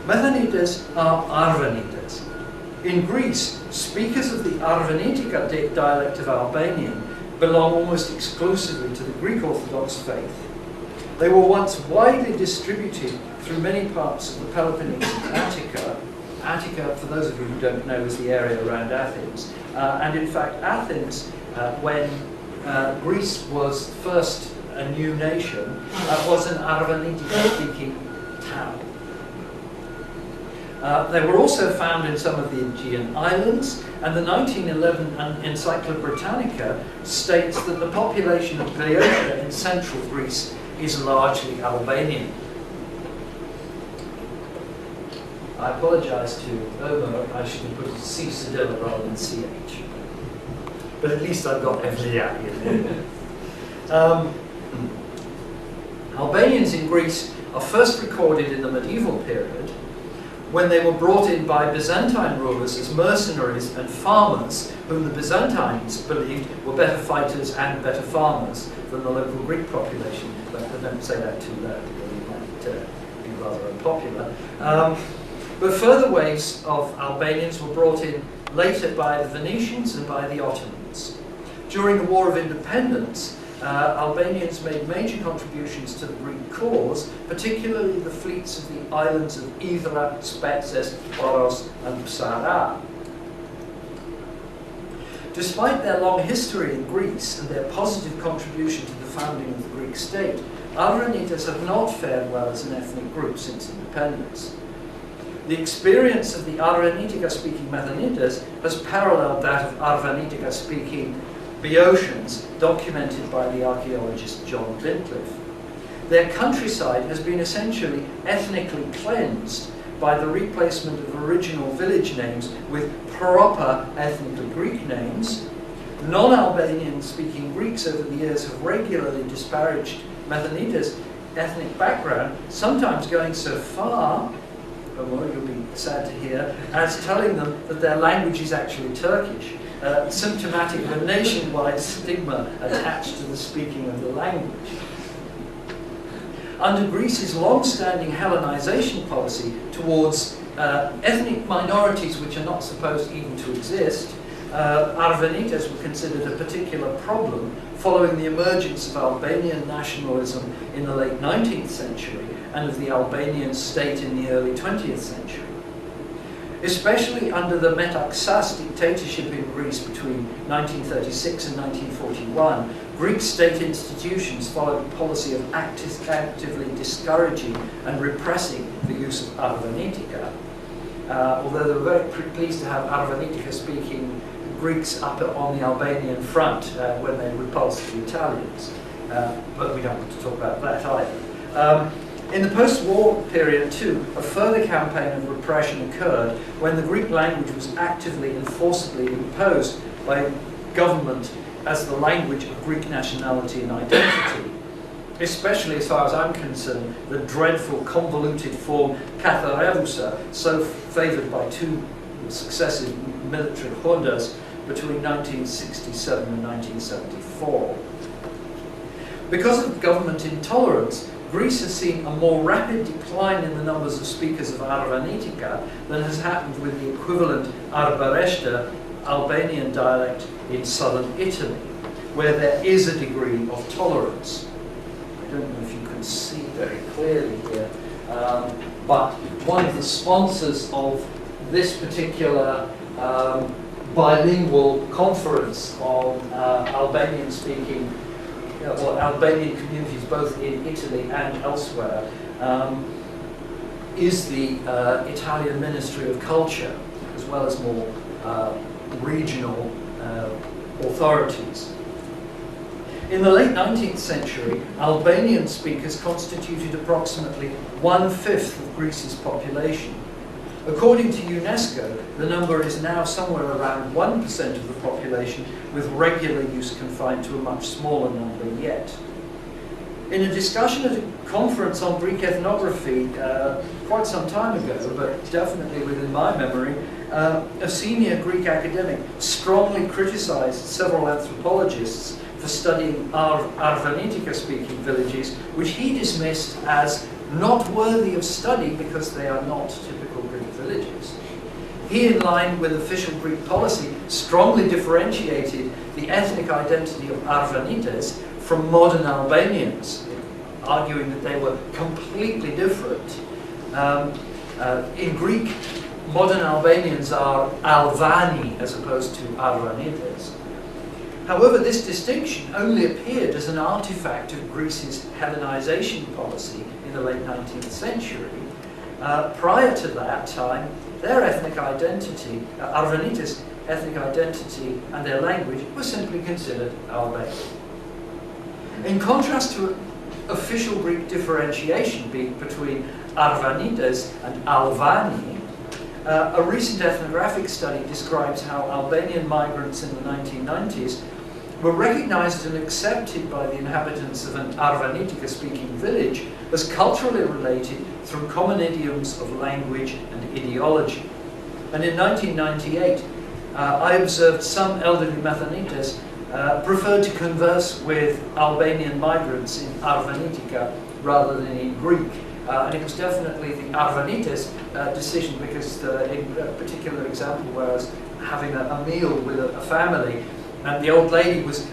Methanites are Arvanites. In Greece, speakers of the Arvanitica dialect of Albanian belong almost exclusively to the Greek Orthodox faith. They were once widely distributed through many parts of the Peloponnese and Attica. Attica, for those of you who don't know, is the area around Athens. And in fact, Athens, when Greece was first a new nation, was an Arvanitic-speaking town. They were also found in some of the Aegean islands, and the 1911 Encyclopedia Britannica states that the population of Boeotia in central Greece is largely Albanian. I apologise to Omar, I should have put C cedilla rather than CH. But at least I've got Evliya in there. Albanians in Greece are first recorded in the medieval period, when they were brought in by Byzantine rulers as mercenaries and farmers, whom the Byzantines believed were better fighters and better farmers than the local Greek population. But I don't say that too loud, because it might be rather unpopular. But further waves of Albanians were brought in later by the Venetians and by the Ottomans. During the War of Independence, Albanians made major contributions to the Greek cause, particularly the fleets of the islands of Idra, Spetses, Oros, and Psara. Despite their long history in Greece and their positive contribution to the founding of the Greek state, Arvanites have not fared well as an ethnic group since independence. The experience of the Arvanitica-speaking Methanites has paralleled that of Arvanitica-speaking Boeotians, documented by the archaeologist John Clintcliffe. Their countryside has been essentially ethnically cleansed by the replacement of original village names with proper ethnically Greek names. Non-Albanian speaking Greeks over the years have regularly disparaged Methanites' ethnic background, sometimes going so far, well, you'll be sad to hear, as telling them that their language is actually Turkish. Symptomatic of a nationwide stigma attached to the speaking of the language. Under Greece's long-standing Hellenization policy towards ethnic minorities which are not supposed even to exist, Arvanites were considered a particular problem following the emergence of Albanian nationalism in the late 19th century and of the Albanian state in the early 20th century. Especially under the Metaxas dictatorship in Greece between 1936 and 1941, Greek state institutions followed a policy of actively discouraging and repressing the use of Arvanitica, although they were very pleased to have Arvanitica-speaking Greeks up on the Albanian front when they repulsed the Italians. But we don't want to talk about that either. In the post-war period, too, a further campaign of repression occurred when the Greek language was actively and forcibly imposed by government as the language of Greek nationality and identity. Especially, as far as I'm concerned, the dreadful convoluted form Katharevousa, so favoured by two successive military juntas between 1967 and 1974. Because of government intolerance, Greece has seen a more rapid decline in the numbers of speakers of Arvanitica than has happened with the equivalent Arbareshta Albanian dialect in southern Italy, where there is a degree of tolerance. I don't know if you can see very clearly here, but one of the sponsors of this particular bilingual conference on Albanian-speaking or Albanian communities both in Italy and elsewhere is the Italian Ministry of Culture, as well as more regional authorities. In the late 19th century, Albanian speakers constituted approximately 1/5 of Greece's population. According to UNESCO, the number is now somewhere around 1% of the population, with regular use confined to a much smaller number yet. In a discussion at a conference on Greek ethnography quite some time ago, but definitely within my memory, a senior Greek academic strongly criticized several anthropologists for studying Arvanitica-speaking villages, which he dismissed as not worthy of study because they are not typical Greek villages. He, in line with official Greek policy, strongly differentiated the ethnic identity of Arvanites from modern Albanians, arguing that they were completely different. In Greek, modern Albanians are Albani as opposed to Arvanites. However, this distinction only appeared as an artifact of Greece's Hellenization policy in the late 19th century. Prior to that time, their ethnic identity, Arvanites' ethnic identity and their language were simply considered Albanian. In contrast to official Greek differentiation between Arvanites and Albani, a recent ethnographic study describes how Albanian migrants in the 1990s were recognized and accepted by the inhabitants of an Arvanitica-speaking village as culturally related through common idioms of language and ideology. And in 1998, I observed some elderly Methanites preferred to converse with Albanian migrants in Arvanitica rather than in Greek. And it was definitely the Arvanites' decision, because in a particular example where I was having a meal with a family, and the old lady was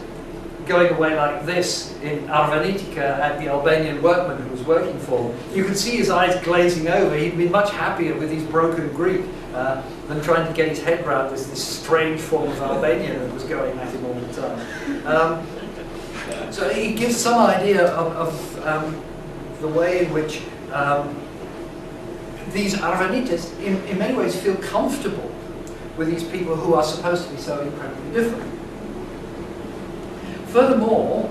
going away like this in Arvanitica at the Albanian workman who was working for him. You could see his eyes glazing over. He'd been much happier with his broken Greek than trying to get his head around this strange form of Albanian that was going at him all the time. So it gives some idea of the way in which these Arvanites in many ways feel comfortable with these people who are supposed to be so incredibly different. Furthermore,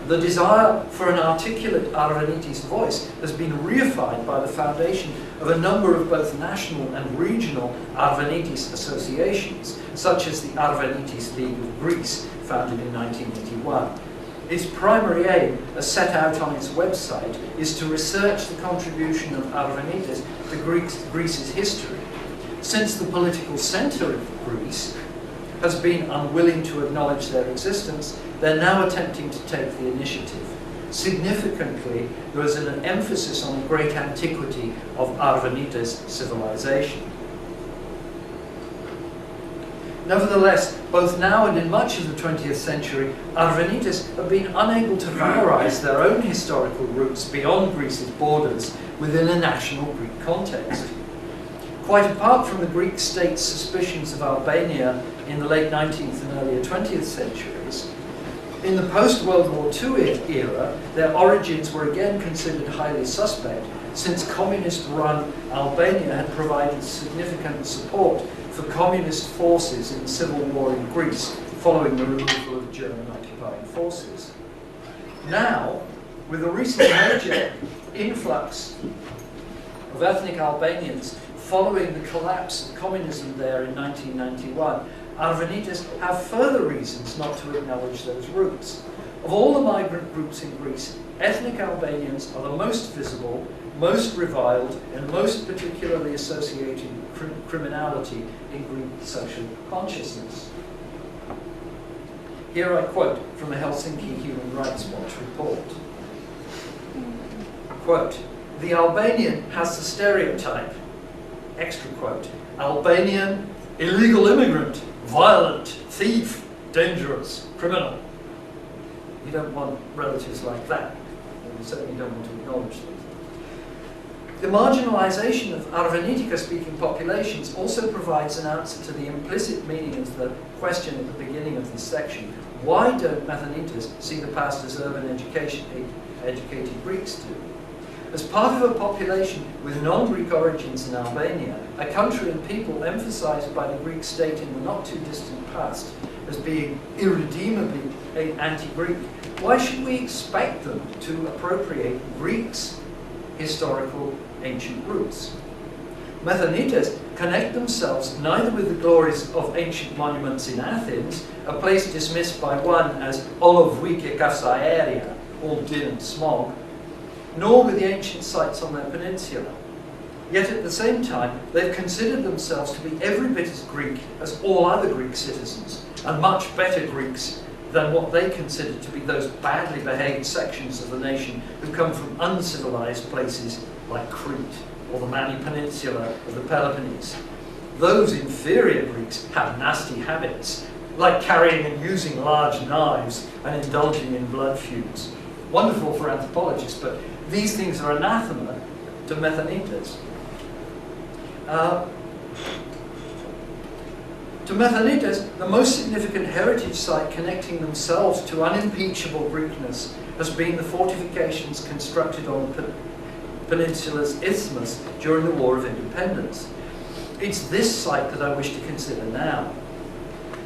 the desire for an articulate Arvanites voice has been reified by the foundation of a number of both national and regional Arvanites associations, such as the Arvanites League of Greece, founded in 1981. Its primary aim, as set out on its website, is to research the contribution of Arvanites to Greece's history. Since the political centre of Greece has been unwilling to acknowledge their existence, they're now attempting to take the initiative. Significantly, there is an emphasis on the great antiquity of Arvanites' civilization. Nevertheless, both now and in much of the 20th century, Arvanites have been unable to valorize their own historical roots beyond Greece's borders within a national Greek context. Quite apart from the Greek state's suspicions of Albania in the late 19th and earlier 20th centuries, in the post-World War II era, their origins were again considered highly suspect, since communist-run Albania had provided significant support for communist forces in the civil war in Greece following the removal of German occupying forces. Now, with the recent major influx of ethnic Albanians following the collapse of communism there in 1991, Arvanites have further reasons not to acknowledge those roots. Of all the migrant groups in Greece, ethnic Albanians are the most visible, most reviled, and most particularly associated with criminality in Greek social consciousness. Here I quote from a Helsinki Human Rights Watch report. Quote, "The Albanian has the stereotype," extra quote, "Albanian, illegal immigrant, violent, thief, dangerous, criminal." You don't want relatives like that. And you certainly don't want to acknowledge them. The marginalization of Arvanitica-speaking populations also provides an answer to the implicit meaning of the question at the beginning of this section. Why don't Methanites see the past as urban educated Greeks do? As part of a population with non-Greek origins in Albania, a country and people emphasized by the Greek state in the not-too-distant past as being irredeemably anti-Greek, why should we expect them to appropriate Greeks' historical ancient roots? Methanites connect themselves neither with the glories of ancient monuments in Athens, a place dismissed by one as Olovwike Kasaeria, all din and smog, nor with the ancient sites on their peninsula. Yet at the same time, they've considered themselves to be every bit as Greek as all other Greek citizens, and much better Greeks than what they considered to be those badly behaved sections of the nation who come from uncivilized places like Crete or the Mani Peninsula of the Peloponnese. Those inferior Greeks had nasty habits, like carrying and using large knives and indulging in blood feuds. Wonderful for anthropologists, but these things are anathema to Methanites. To Methanites, the most significant heritage site connecting themselves to unimpeachable Greekness has been the fortifications constructed on the peninsula's isthmus during the War of Independence. It's this site that I wish to consider now.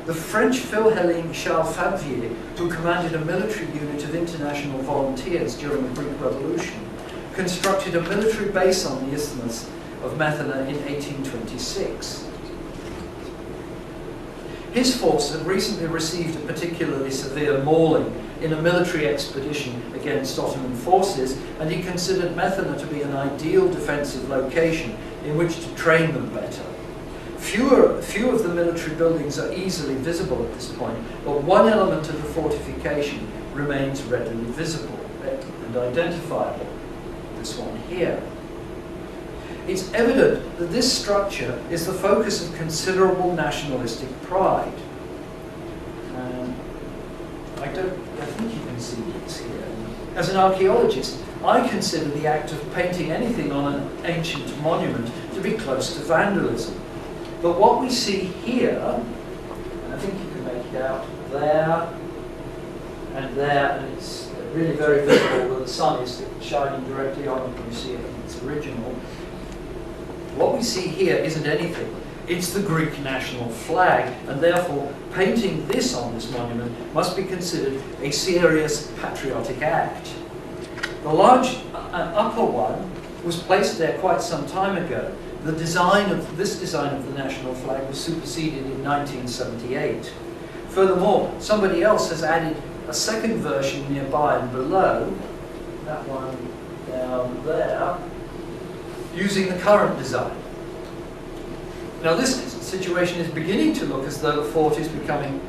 The French Philhellene Charles Favier, who commanded a military unit of international volunteers during the Greek Revolution, constructed a military base on the isthmus of Methana in 1826. His force had recently received a particularly severe mauling in a military expedition against Ottoman forces, and he considered Methana to be an ideal defensive location in which to train them better. Few of the military buildings are easily visible at this point, but one element of the fortification remains readily visible and identifiable, this one here. It's evident that this structure is the focus of considerable nationalistic pride. I think you can see this here. As an archaeologist, I consider the act of painting anything on an ancient monument to be close to vandalism. But what we see here, and I think you can make it out there, and it's really very visible where the sun is shining directly on it, and you see it in its original. What we see here isn't anything. It's the Greek national flag, and therefore painting this on this monument must be considered a serious patriotic act. The large upper one was placed there quite some time ago. This design of the national flag was superseded in 1978. Furthermore, somebody else has added a second version nearby and below, that one down there, using the current design. Now this situation is beginning to look as though the fort is becoming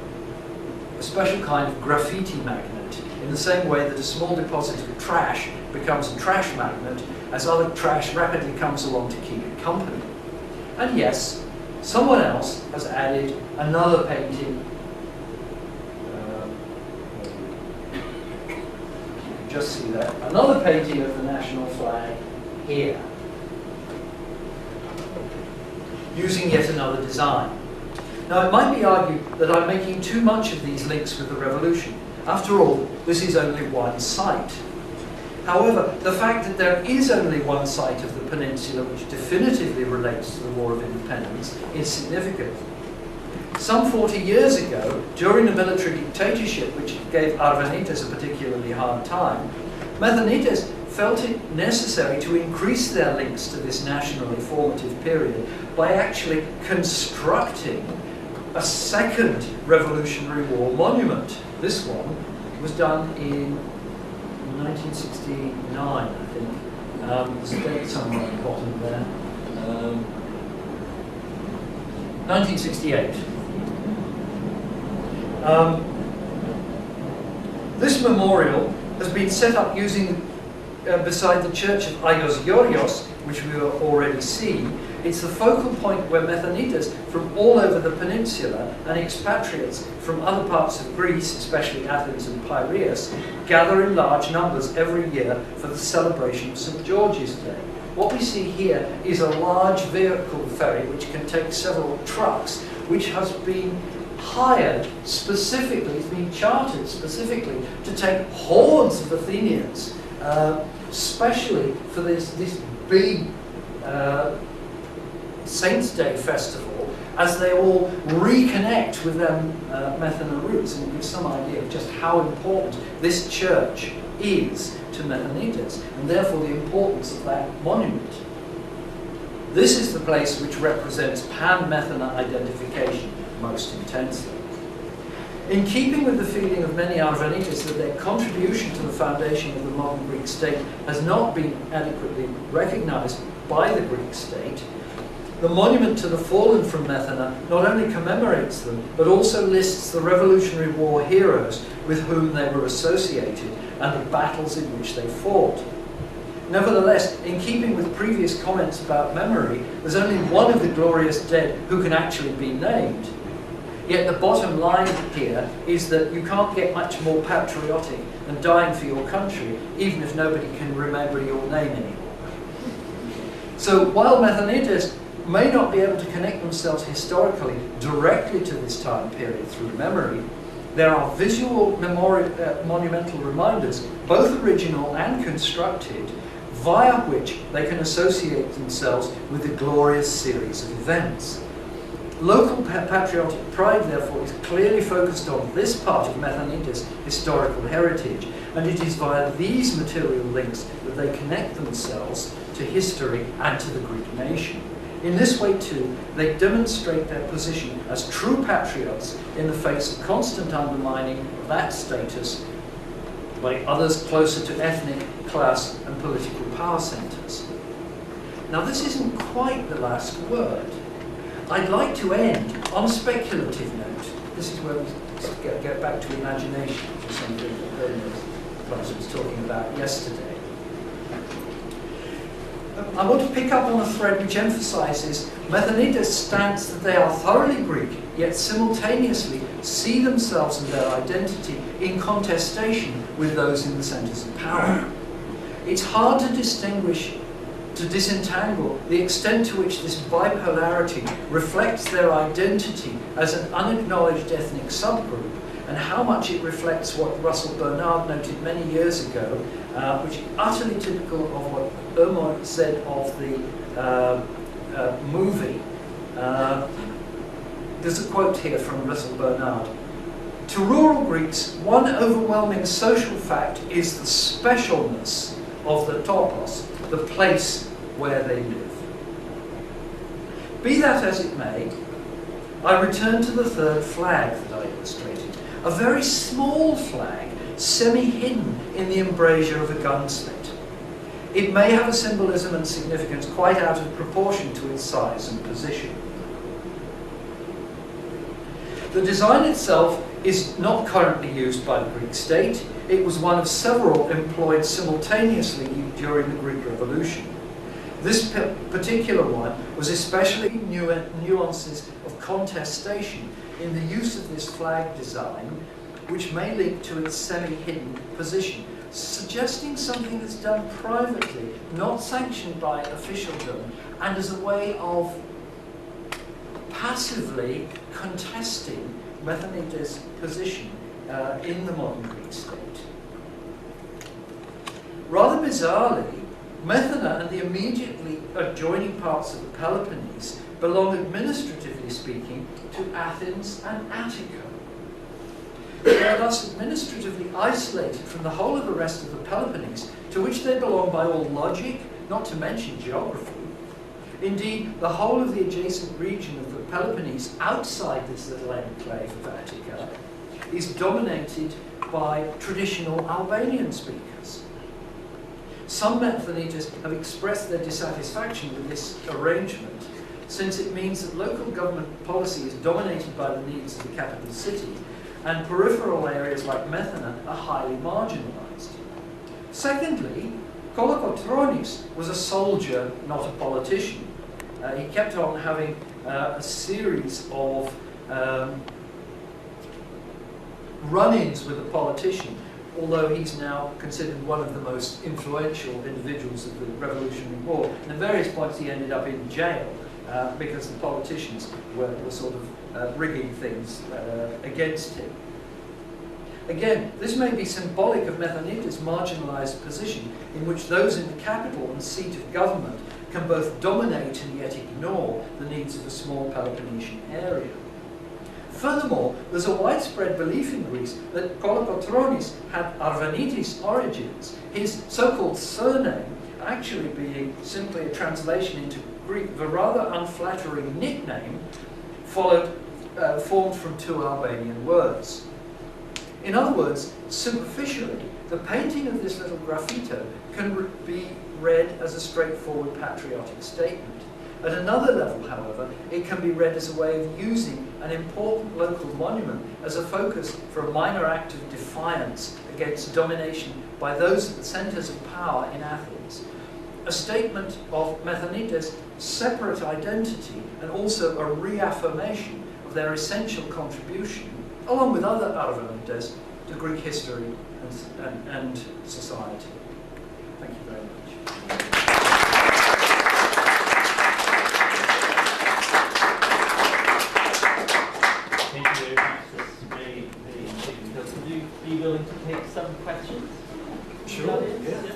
a special kind of graffiti magnet, in the same way that a small deposit of trash becomes a trash magnet as other trash rapidly comes along to keep it company. And yes, someone else has added another painting. Just see that. Another painting of the national flag here, using yet another design. Now, it might be argued that I'm making too much of these links with the revolution. After all, this is only one site. However, the fact that there is only one site of the peninsula which definitively relates to the War of Independence is significant. Some 40 years ago, during the military dictatorship which gave Arvanites a particularly hard time, Methanites felt it necessary to increase their links to this nationally formative period by actually constructing a second Revolutionary War monument. This one was done in 1969, I think. There's a date somewhere at the bottom there. 1968. This memorial has been set up using beside the church of Agios Georgios, which we will already see. It's the focal point where Methanites from all over the peninsula and expatriates from other parts of Greece, especially Athens and Piraeus, gather in large numbers every year for the celebration of St. George's Day. What we see here is a large vehicle ferry which can take several trucks, which has been hired specifically, it's been chartered specifically to take hordes of Athenians, especially for this big Saints' Day festival, as they all reconnect with their Methana roots, and give some idea of just how important this church is to Methanites, and therefore the importance of that monument. This is the place which represents pan-Methana identification most intensely. In keeping with the feeling of many Arvanites that their contribution to the foundation of the modern Greek state has not been adequately recognized by the Greek state, The monument to the fallen from Methana not only commemorates them, but also lists the Revolutionary War heroes with whom they were associated and the battles in which they fought. Nevertheless, in keeping with previous comments about memory, there's only one of the glorious dead who can actually be named. Yet the bottom line here is that you can't get much more patriotic than dying for your country, even if nobody can remember your name anymore. So while Methanites may not be able to connect themselves historically directly to this time period through memory, there are visual monumental reminders, both original and constructed, via which they can associate themselves with the glorious series of events. Local patriotic pride, therefore, is clearly focused on this part of Methanites' historical heritage, and it is via these material links that they connect themselves to history and to the Greek nation. In this way, too, they demonstrate their position as true patriots in the face of constant undermining of that status by others closer to ethnic, class, and political power centres. Now, this isn't quite the last word. I'd like to end on a speculative note. This is where we get back to imagination, which is something that Prof was talking about yesterday. I want to pick up on a thread which emphasises Methanites' stance that they are thoroughly Greek, yet simultaneously see themselves and their identity in contestation with those in the centres of power. It's hard to disentangle the extent to which this bipolarity reflects their identity as an unacknowledged ethnic subgroup, and how much it reflects what Russell Bernard noted many years ago, which is utterly typical of what Omar said of the movie. There's a quote here from Russell Bernard. To rural Greeks, one overwhelming social fact is the specialness of the topos, the place where they live. Be that as it may, I return to the third flag that I illustrated. A very small flag, semi-hidden in the embrasure of a gunsmith. It may have a symbolism and significance quite out of proportion to its size and position. The design itself is not currently used by the Greek state. It was one of several employed simultaneously during the Greek Revolution. This particular one was especially nuances of contestation in the use of this flag design, which may link to its semi-hidden position, suggesting something that's done privately, not sanctioned by officialdom, and as a way of passively contesting Methanites' position in the modern Greek state. Rather bizarrely, Methana and the immediately adjoining parts of the Peloponnese belong, administratively speaking, to Athens and Attica. They are thus administratively isolated from the whole of the rest of the Peloponnese, to which they belong by all logic, not to mention geography. Indeed, the whole of the adjacent region of the Peloponnese outside this little enclave of Attica is dominated by traditional Albanian speakers. Some Methanites have expressed their dissatisfaction with this arrangement, since it means that local government policy is dominated by the needs of the capital city, and peripheral areas like Methana are highly marginalised. Secondly, Kolokotronis was a soldier, not a politician. He kept on having a series of run-ins with a politician, although he's now considered one of the most influential individuals of the Revolutionary War. And at various points he ended up in jail because the politicians were sort of rigging things against him. Again, this may be symbolic of Methanites' marginalised position, in which those in the capital and seat of government can both dominate and yet ignore the needs of a small Peloponnesian area. Furthermore, there's a widespread belief in Greece that Kolokotronis had Arvanites origins, his so-called surname actually being simply a translation into Greek, the rather unflattering nickname formed from two Albanian words. In other words, superficially, the painting of this little graffito can be read as a straightforward patriotic statement, At another level, however, it can be read as a way of using an important local monument as a focus for a minor act of defiance against domination by those at the centres of power in Athens. A statement of Methanites' separate identity and also a reaffirmation of their essential contribution, along with other Arvanites, to Greek history and society. Thank you very much. Thank you very much. That's very, very interesting. Would you be willing to take some questions? Sure. Yeah.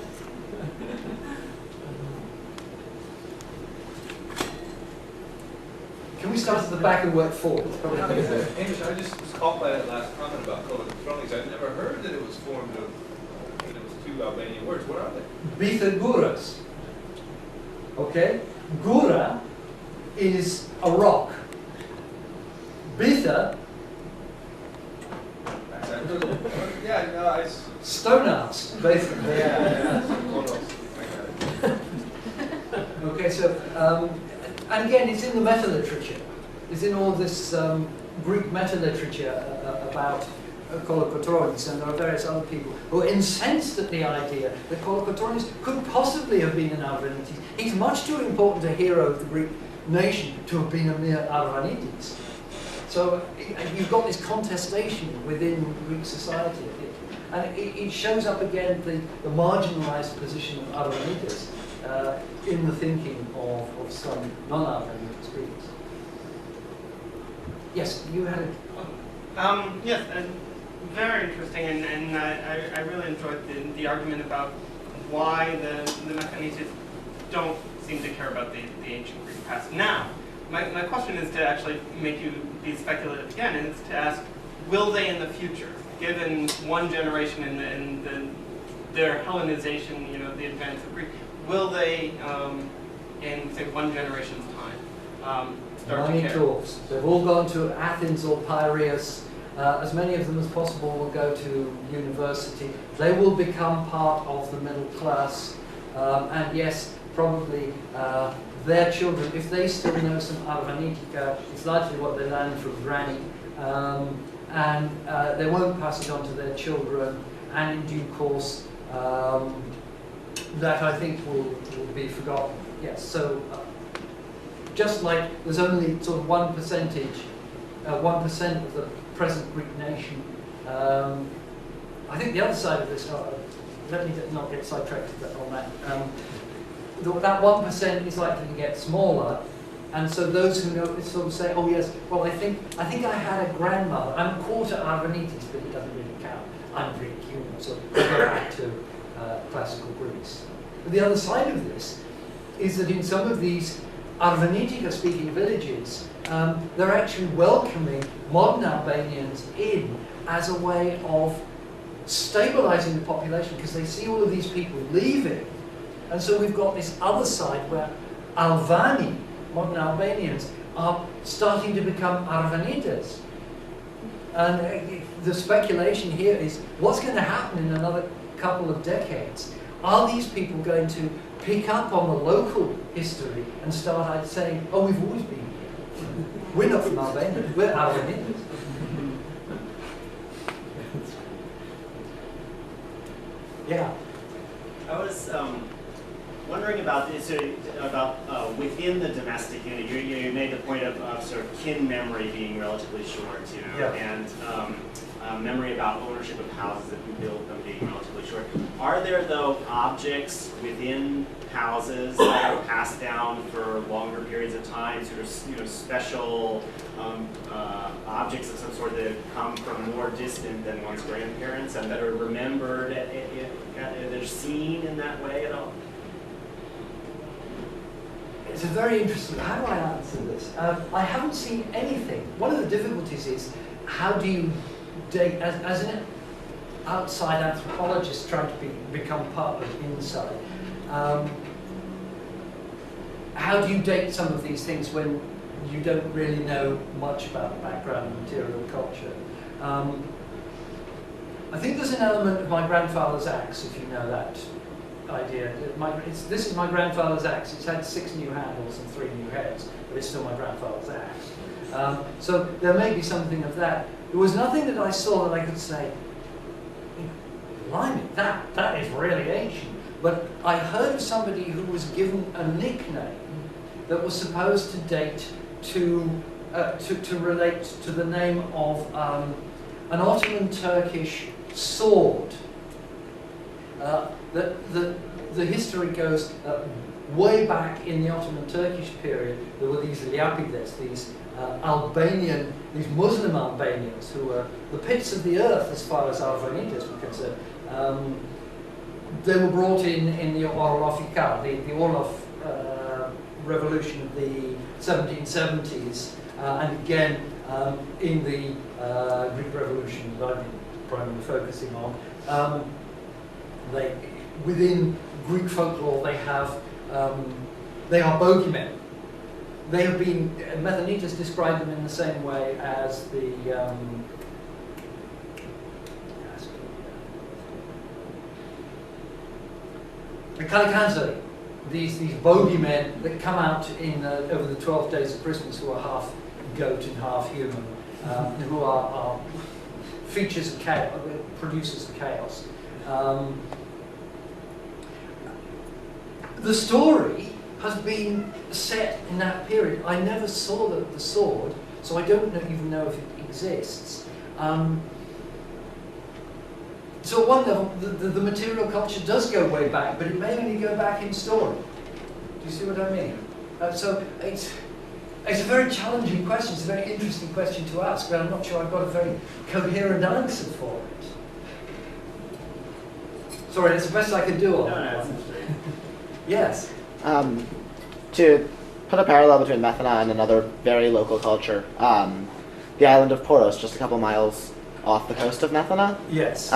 Can we start at the back and work forward? Hamish, I just was caught by that last comment about colocotronics. I've never heard that it was formed of, it was two Albanian words. What are they? Pythagoras. Okay? Gura is a rock. Bitha, Yeah, no, it's... stone ass, basically. Yeah. I got it. Okay, so, and again, it's in the meta-literature. It's in all this Greek meta-literature about Kolokotronis, and there are various other people who are incensed at the idea that Kolokotronis could possibly have been an Arvanites. He's much too important a hero of the Greek nation to have been a mere Arvanites. So you've got this contestation within Greek society, and it shows up again the marginalized position of Arvanites in the thinking of some non-Arvanites Greeks. Yes, you had a... Yes, and very interesting, and I really enjoyed the argument about why the Methanites don't seem to care about the ancient Greek past. Now, my question is to actually make you be speculative again, and it's to ask, will they in the future, given one generation in their Hellenization, the advance of Greek, will they, in say 1 generation's time, start to care? Talks. They've all gone to Athens or Piraeus. As many of them as possible will go to university. They will become part of the middle class, and yes, probably their children, if they still know some Arvanitica, it's likely what they learned from Granny, and they won't pass it on to their children, and in due course, that I think will be forgotten. Yes, so just like there's only sort of 1%, 1% of the present Greek nation. I think the other side of this, let me not get sidetracked on that. That 1% is likely to get smaller, and so those who know sort of say, oh yes, well I think I had a grandmother. I'm quarter Arvanites, but it doesn't really count. I'm Greek, so we go back to classical Greece. But the other side of this is that in some of these Arvanitica-speaking villages, they're actually welcoming modern Albanians in as a way of stabilizing the population, because they see all of these people leaving. And so we've got this other side where Albani, modern Albanians, are starting to become Arvanites. And the speculation here is, what's going to happen in another couple of decades? Are these people going to pick up on the local history and start saying, oh, we've always been here. We're not from Albania, we're Arvanites. Yeah. I was wondering about this, within the domestic unit. You made the point of sort of kin memory being relatively short, Yeah. and memory about ownership of houses and who built them being relatively short. Are there, though, objects within houses that are passed down for longer periods of time, sort of special objects of some sort that come from more distant than one's grandparents and that are remembered, they're seen in that way at all? It's a very interesting, how do I answer this? I haven't seen anything. One of the difficulties is, how do you date, as an outside anthropologist trying to become part of inside, how do you date some of these things when you don't really know much about background material culture? I think there's an element of my grandfather's axe, if you know that. idea. This is my grandfather's axe. It's had 6 new handles and 3 new heads, but it's still my grandfather's axe. So there may be something of that. There was nothing that I saw that I could say, blimey, that is really ancient. But I heard of somebody who was given a nickname that was supposed to date to relate to the name of an Ottoman Turkish sword. The history goes way back in the Ottoman Turkish period. There were these Liapides, these Albanian, these Muslim Albanians who were the pits of the earth as far as Arvanites were concerned. They were brought in the Orlofikal, the Orlov revolution of the 1770s, and again in the Greek Revolution that I've been primarily focusing on. Within Greek folklore, they are bogeymen. They have been, Methanites describe them in the same way as the Kalikanzari, these bogeymen that come out in over the 12 days of Christmas, who are half goat and half human, who are features of chaos, producers of chaos. The story has been set in that period. I never saw the sword, so I don't even know if it exists. So at one level, the material culture does go way back, but it may only go back in story. Do you see what I mean? So it's a very challenging question. It's a very interesting question to ask, but I'm not sure I've got a very coherent answer for it. Sorry, that's the best I could do on that one. Yes. To put a parallel between Methana and another very local culture, the island of Poros, just a couple miles off the coast of Methana. Yes.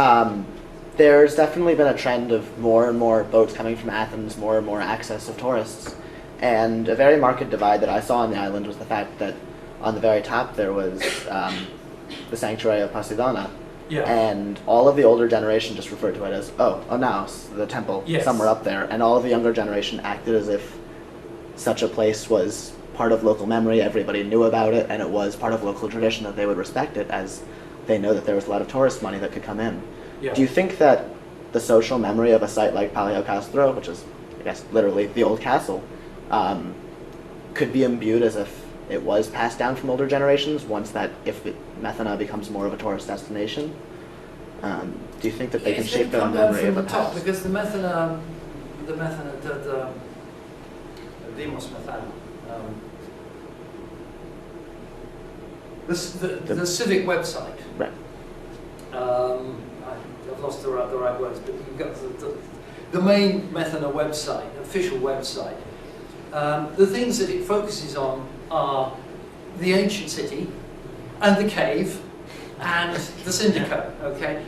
There's definitely been a trend of more and more boats coming from Athens, more and more access of tourists. And a very marked divide that I saw on the island was the fact that on the very top there was the sanctuary of Parthenon. Yeah. And all of the older generation just referred to it as, Onaos, the temple, yes, somewhere up there. And all of the younger generation acted as if such a place was part of local memory, everybody knew about it, and it was part of local tradition that they would respect it, as they know that there was a lot of tourist money that could come in. Yeah. Do you think that the social memory of a site like Palio Castro, which is, I guess, literally the old castle, could be imbued as if it was passed down from older generations once that, Methana becomes more of a tourist destination? Do you think that they can shape their own memory of the top? past? Because the Methana, the Demos Methana, the civic website. Right. I've lost the right words, but you've got the main Methana website, official website. The things that it focuses on are the ancient city, and the cave, and the syndicate, okay?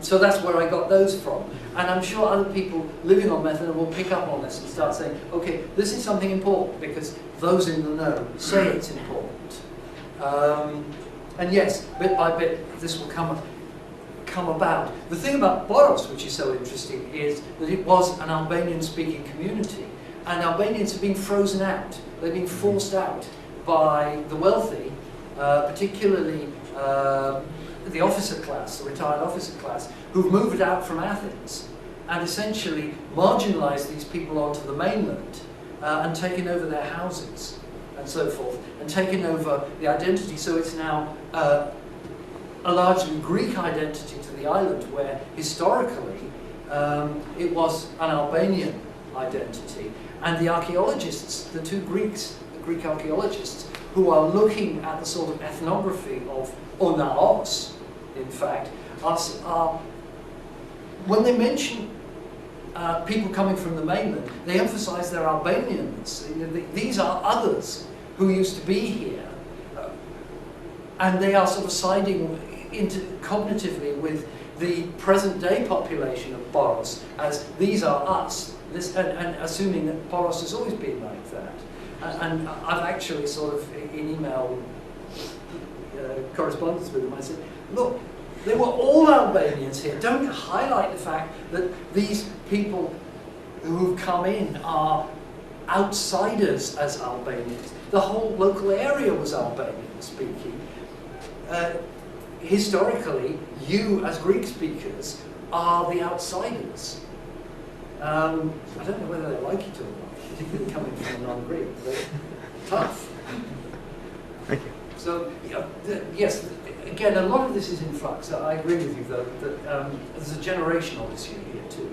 So that's where I got those from. And I'm sure other people living on Methana will pick up on this and start saying, okay, this is something important, because those in the know say it's important. And yes, bit by bit, this will come about. The thing about Boros, which is so interesting, is that it was an Albanian-speaking community, and Albanians have been frozen out. They've been forced out by the wealthy, particularly the officer class, the retired officer class, who've moved out from Athens and essentially marginalised these people onto the mainland and taken over their houses and so forth, and taken over the identity. So it's now a largely Greek identity to the island, where historically it was an Albanian identity. And the archaeologists, the two Greek archaeologists, who are looking at the sort of ethnography of Onaos, in fact, are when they mention people coming from the mainland, they emphasize they're Albanians. These are others who used to be here. And they are sort of siding cognitively with the present-day population of Boros as these are us, and assuming that Boros has always been like that. And I've actually sort of, in email correspondence with them, I said, look, they were all Albanians here. Don't highlight the fact that these people who've come in are outsiders as Albanians. The whole local area was Albanian speaking. Historically, you as Greek speakers are the outsiders. I don't know whether they like it or not, particularly coming from a non-Greek, but tough. Thank you. So, yes, again, a lot of this is in flux. I agree with you, though, that there's a generational issue here, too.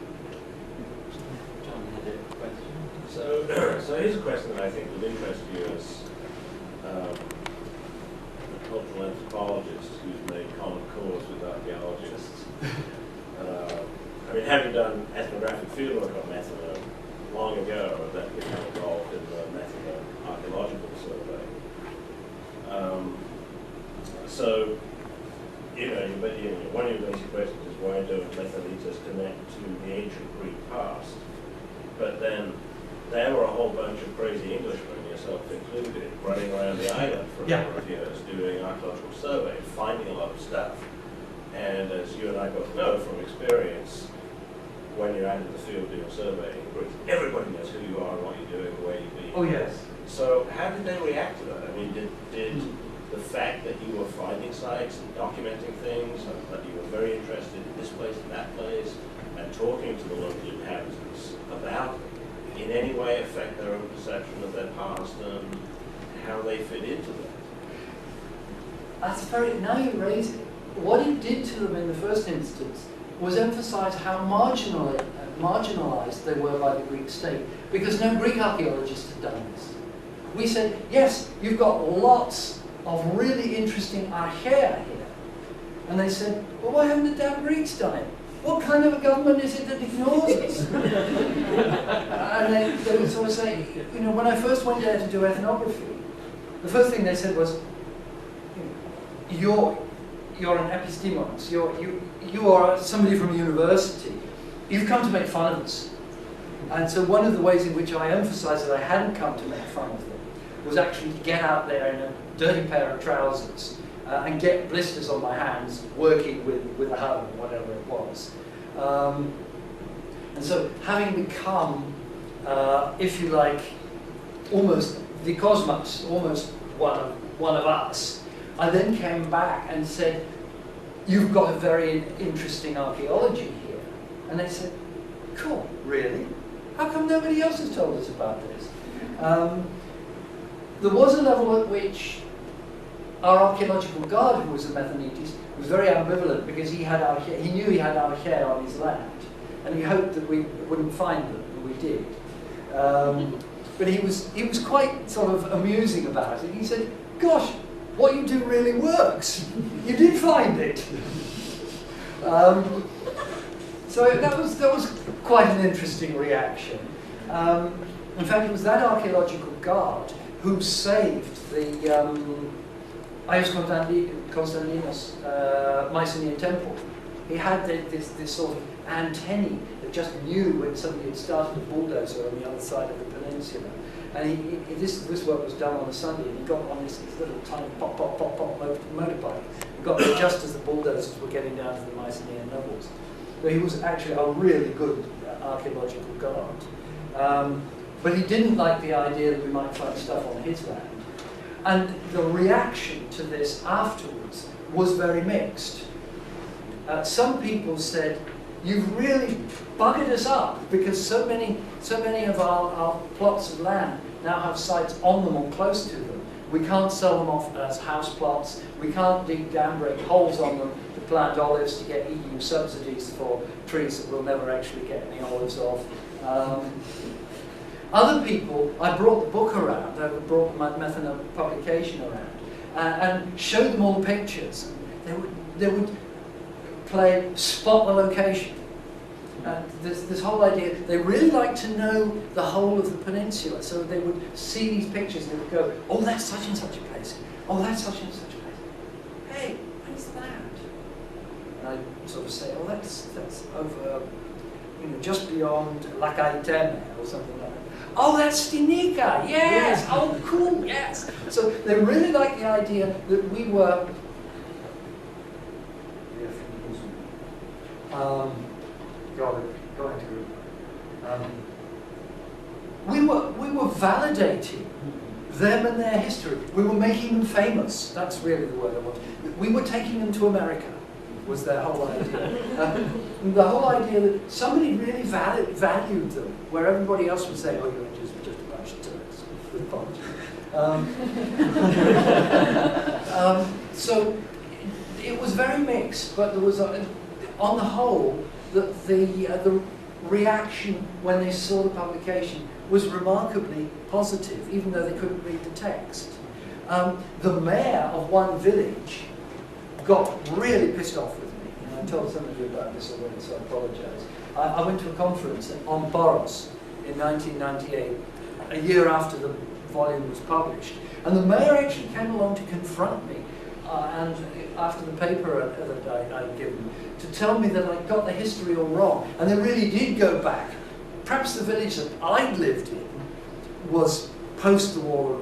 John had a question. So here's a question that I think would interest you as a cultural anthropologist who's made common cause with archaeologists. I mean, having done ethnographic fieldwork on Methana long ago, that became involved in the Methana archaeological survey. So, one of your basic questions is why don't Methanites connect to the ancient Greek past? But then there were a whole bunch of crazy Englishmen, yourself included, running around the island for a number of years doing archaeological survey, finding a lot of stuff. And as you and I both know from experience, when you're out in the field doing surveying, everybody knows who you are and what you're doing, where you've been. Oh, yes. So how did they react to that? I mean, did the fact that you were finding sites and documenting things, and that you were very interested in this place and that place, and talking to the local inhabitants about it, in any way affect their own perception of their past and how they fit into that? That's very, now you raise it. What it did to them in the first instance was emphasize how marginalized they were by the Greek state, because no Greek archaeologist had done this. We said, yes, you've got lots of really interesting archaea here. And they said, well, why haven't the damn Greeks done it? What kind of a government is it that ignores us? And they would sort of say, when I first went there to do ethnography, the first thing they said was, you're an epistemos, you are somebody from a university. You've come to make fun of us. And so one of the ways in which I emphasized that I hadn't come to make fun of them was actually to get out there in a dirty pair of trousers and get blisters on my hands working with a hoe or whatever it was. And so having become, if you like, almost the cosmos, almost one of us, I then came back and said, you've got a very interesting archaeology here. And they said, cool, really? How come nobody else has told us about this? There was a level at which our archaeological guard, who was a Methanites, was very ambivalent because he knew he had archaea on his land, and he hoped that we wouldn't find them, and we did. But he was quite sort of amusing about it. He said, gosh, what you do really works. You did find it. So that was quite an interesting reaction. In fact, it was that archaeological guard who saved the Ios Constantinos Mycenaean temple. He had this sort of antennae that just knew when somebody had started a bulldozer on the other side of the peninsula. And this work was done on a Sunday, and he got on this little tiny pop motorbike. He got there just as the bulldozers were getting down to the Mycenaean levels. So he was actually a really good archaeological guard. But he didn't like the idea that we might find stuff on his land. And the reaction to this afterwards was very mixed. Some people said, you've really buggered us up because so many of our plots of land now have sites on them or close to them. We can't sell them off as house plots. We can't dig dam break holes on them to plant olives to get EU subsidies for trees that we'll never actually get any olives off. Other people, I brought the book around, I brought my Methana publication around, and showed them all the pictures. They would play spot the location. This whole idea, they really like to know the whole of the peninsula, so they would see these pictures and they would go, oh, that's such and such a place. Oh, that's such and such a place. Hey, where's that? And I'd sort of say, oh, that's over, just beyond Lakaiteme or something like that. Oh, that's Stinica, yes, oh, cool, yes. So they really liked the idea that we were going to group. validating them and their history. We were making them famous. That's really the word I want. We were taking them to America, was their whole idea. The whole idea that somebody really valued them, where everybody else would say, oh, you're just a bunch of Turks with bombs. So it was very mixed, but there was, on the whole, the reaction when they saw the publication was remarkably positive, even though they couldn't read the text. The mayor of one village got really pissed off with me. And I told some of you about this already, so I apologize. I went to a conference on Boros in 1998, a year after the volume was published. And the mayor actually came along to confront me, and after the paper that I'd given, to tell me that I got the history all wrong. And they really did go back. Perhaps the village that I'd lived in was post the War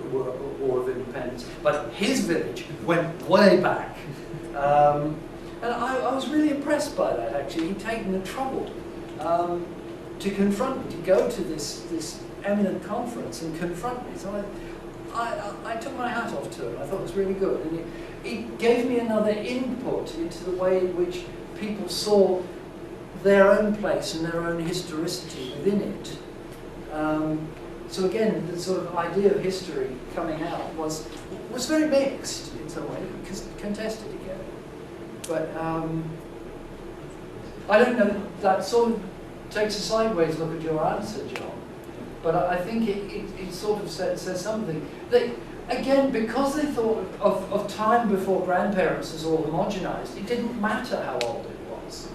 of Independence, but his village went way back. And I was really impressed by that, actually. He'd taken the trouble to confront me, to go to this eminent conference and confront me. So I took my hat off to him. I thought it was really good. And it gave me another input into the way in which people saw their own place and their own historicity within it. So again, the sort of idea of history coming out was very mixed in some way, because contested again. But I don't know, that sort of takes a sideways look at your answer, John. But I think it sort of says something. They, again, because they thought of time before grandparents as all homogenized, it didn't matter how old it was.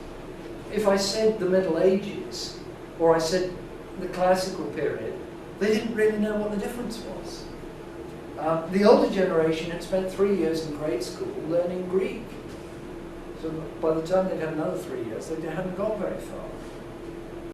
If I said the Middle Ages, or I said the classical period, they didn't really know what the difference was. The older generation had spent 3 years in grade school learning Greek. So by the time they'd had another 3 years, they hadn't gone very far.